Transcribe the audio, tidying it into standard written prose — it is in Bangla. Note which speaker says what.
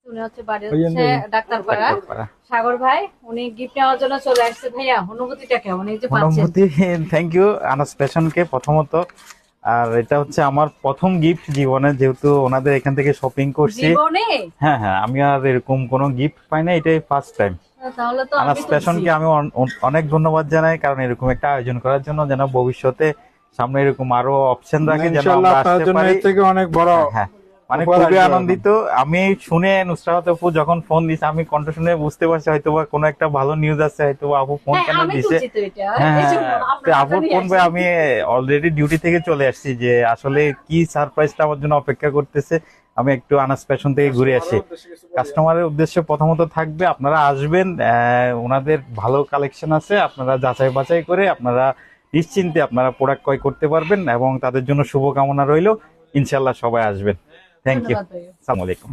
Speaker 1: উনি হচ্ছে বাড়ি হচ্ছে ডাক্তারপাড়া সাগর ভাই, উনি গিফট নেওয়ার জন্য চলে আসছে। ভাইয়া অনুভূতিটা কেমন এই যে পাচ্ছেন?
Speaker 2: অনুভূতি থ্যাংক ইউ আনাস ফ্যাশনকে প্রথমত। আর এটা হচ্ছে আমার প্রথম গিফট জীবনে, যেহেতু ওনাদের এখান থেকে শপিং করছি।
Speaker 1: জীবনে?
Speaker 2: হ্যাঁ হ্যাঁ, আমি আর এরকম কোনো গিফট পাই না, এটাই ফার্স্ট টাইম।
Speaker 1: তাহলে তো
Speaker 2: আনাস ফ্যাশনকে আমি অনেক ধন্যবাদ জানাই, কারণ এরকম একটা আয়োজন করার জন্য, যেন ভবিষ্যতে সামনে এরকম আরো অপশন রাখে যেন আমরা আসতে পারি।
Speaker 3: থেকে অনেক বড়
Speaker 2: হ্যাঁ, মানে খুবই আনন্দিত। আমি শুনে নুসরাত আপু যখন ফোন দিছে, আমি কণ্ঠ শুনে বুঝতে পারছি হয়তো বা কোনো একটা ভালো নিউজ আছে, হয়তো আপু ফোন কেন দিছে। হ্যাঁ, আপুর ফোন পেয়ে আমি অলরেডি ডিউটি থেকে চলে আসছি, যে আসলে কি সারপ্রাইজটা আমার জন্য অপেক্ষা করতেছে। আমি একটু আনাস ফ্যাশন থেকে ঘুরে আসি। কাস্টমারের উদ্দেশ্যে প্রথমত থাকবে, আপনারা আসবেন, ওনাদের ভালো কালেকশন আছে, আপনারা যাচাই বাছাই করে আপনারা নিশ্চিন্তে আপনারা প্রোডাক্ট ক্রয় করতে পারবেন, এবং তাদের জন্য শুভকামনা রইল। ইনশাল্লাহ সবাই আসবেন। Thank you. আসসালামু আলাইকুম।